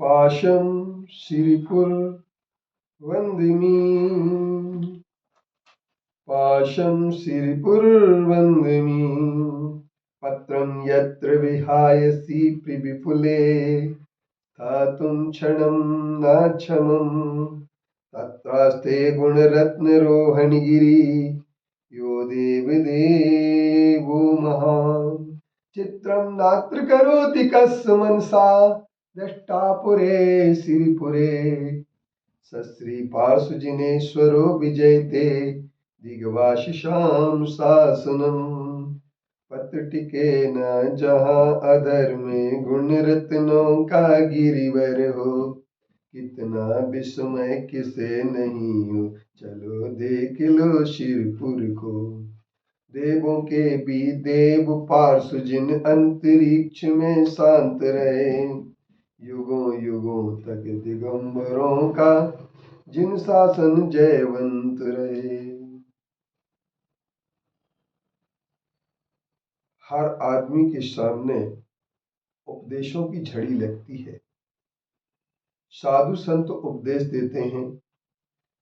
पाशं सिरिपुर वन्दिमि पाशं सिरिपुरवन्दिमि पत्रं यत्र विहायसि विपुले स्थातुं क्षणं नाक्षमम् तत्रास्ते गुणरत्नरोहणगिरि यो देवदेवो महान् चित्रं नात्र करोति कस्य मनसा द्रष्टापुरे सिरिपुरे सश्रीपार्श्वजिनेश्वरो विजयते दिग्वाशिषां शासनम् पत्र टिके न जहाँ अधर्मे गुण रत्नों का गिरिवर हो कितना विस्मय किसे नहीं हो चलो देख लो शिरपुर को देवों के भी देव पार्श्व जिन अंतरिक्ष में शांत रहे युगों युगों तक दिगंबरों का जिन शासन जयवंत रहे। हर आदमी के सामने उपदेशों की झड़ी लगती है। साधु संत उपदेश देते हैं,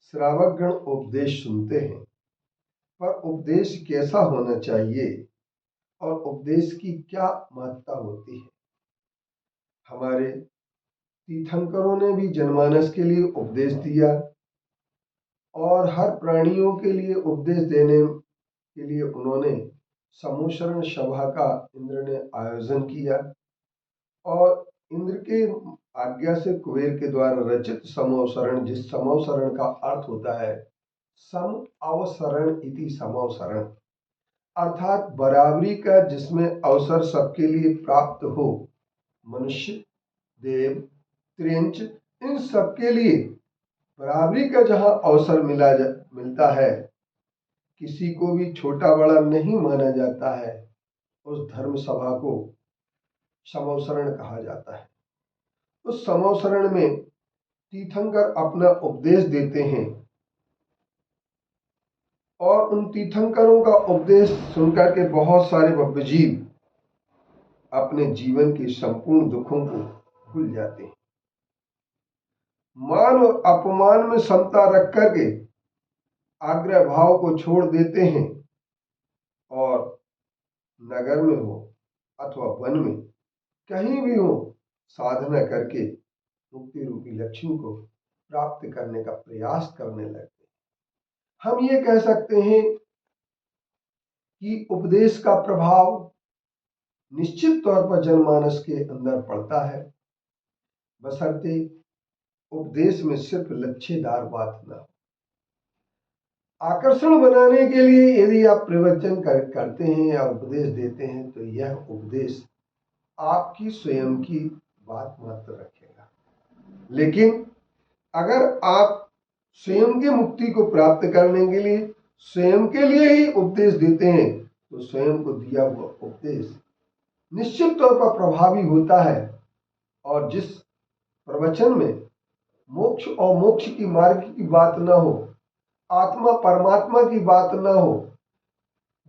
श्रावक गण उपदेश सुनते हैं, पर उपदेश कैसा होना चाहिए और उपदेश की क्या महत्ता होती है। हमारे तीर्थंकरों ने भी जनमानस के लिए उपदेश दिया और हर प्राणियों के लिए उपदेश देने के लिए उन्होंने समूशरण सभा का इंद्र ने आयोजन किया और इंद्र के आज्ञा से कुबेर के द्वारा रचित समवसरण, जिस समवसरण का अर्थ होता है सम अवसरण इति समवसरण, अर्थात बराबरी का जिसमें अवसर सबके लिए प्राप्त हो। मनुष्य, देव, त्रिंच, इन सबके लिए बराबरी का जहाँ अवसर मिलता है, किसी को भी छोटा बड़ा नहीं माना जाता है, उस धर्म सभा को समवसरण कहा जाता है। उस समवसरण में तीर्थंकर अपना उपदेश देते हैं और उन तीर्थंकरों का उपदेश सुनकर के बहुत सारे भव्यजीव अपने जीवन के संपूर्ण दुखों को भूल जाते हैं। मान और अपमान में समता रख करके आग्रह भाव को छोड़ देते हैं और नगर में हो अथवा वन में कहीं भी हो साधना करके मुक्ति रूपी लक्ष्मी को प्राप्त करने का प्रयास करने लगते हैं। हम ये कह सकते हैं कि उपदेश का प्रभाव निश्चित तौर पर जनमानस के अंदर पड़ता है, बशर्ते उपदेश में सिर्फ लच्छेदार बात न हो। आकर्षण बनाने के लिए यदि आप प्रवचन करते हैं या उपदेश देते हैं तो यह उपदेश आपकी स्वयं की बात मात्र रखेगा, लेकिन अगर आप स्वयं की मुक्ति को प्राप्त करने के लिए स्वयं के लिए ही उपदेश देते हैं तो स्वयं को दिया हुआ उपदेश निश्चित तौर पर प्रभावी होता है। और जिस प्रवचन में मोक्ष और मोक्ष की मार्ग की बात न हो, आत्मा परमात्मा की बात न हो,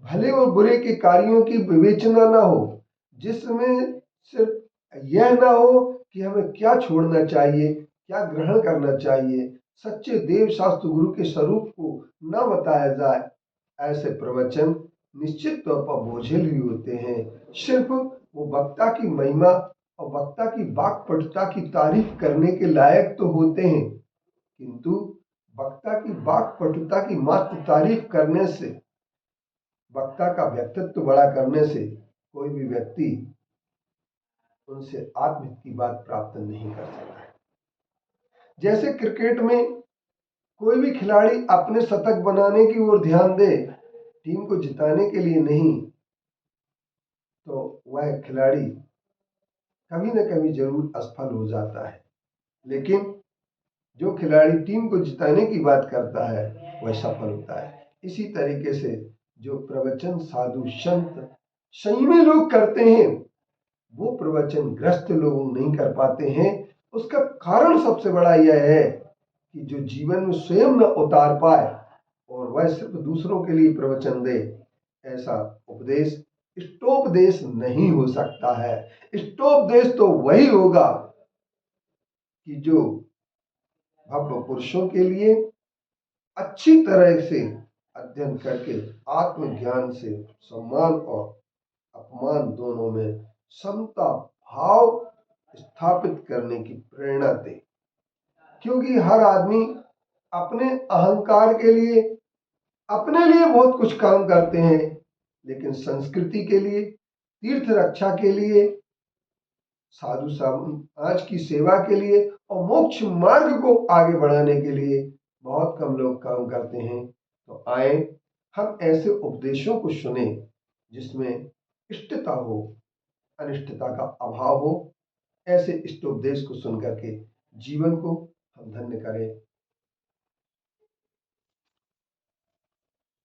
भले और बुरे के कार्यों की विवेचना न हो, जिसमें सिर्फ यह न हो कि हमें क्या छोड़ना चाहिए, क्या ग्रहण करना चाहिए, सच्चे देव शास्त्र गुरु के स्वरूप को न बताया जाए, ऐसे प्रवचन निश्चित तौर पर बोझिल ही होते हैं। सिर्फ वो वक्ता की महिमा और वक्ता की वाक्पटुता की तारीफ करने के लायक तो होते हैं, किंतु वक्ता की वाक्पटुता की मात्र तारीफ करने से, वक्ता का व्यक्तित्व बड़ा करने से कोई भी व्यक्ति उनसे आत्महित की बात प्राप्त नहीं कर सकता है। जैसे क्रिकेट में कोई भी खिलाड़ी अपने शतक बनाने की ओर ध्यान दे, टीम को जिताने के लिए नहीं, तो वह खिलाड़ी कभी न कभी जरूर असफल हो जाता है। लेकिन जो खिलाड़ी टीम को जिताने की बात करता है वह सफल होता है। इसी तरीके से जो प्रवचन साधु संत संयमी लोग करते हैं वो प्रवचन ग्रस्त लोग नहीं कर पाते हैं। उसका कारण सबसे बड़ा यह है कि जो जीवन में स्वयं न उतार पाए और वह सिर्फ दूसरों के लिए प्रवचन दे, ऐसा उपदेश इष्टोपदेश नहीं हो सकता है। इष्टोपदेश तो वही होगा कि जो भव्य पुरुषों के लिए अच्छी तरह से अध्ययन करके आत्मज्ञान से सम्मान और अपमान दोनों में समता भाव स्थापित करने की प्रेरणा दे। क्योंकि हर आदमी अपने अहंकार के लिए अपने लिए बहुत कुछ काम करते हैं, लेकिन संस्कृति के लिए, तीर्थ रक्षा के लिए, साधु समाज की सेवा के लिए और मोक्ष मार्ग को आगे बढ़ाने के लिए बहुत कम लोग काम करते हैं। तो आए हम ऐसे उपदेशों को सुने जिसमें इष्टता हो, अनिष्टता का अभाव हो। ऐसे इष्टोपदेश को सुन करके जीवन को हम धन्य करें।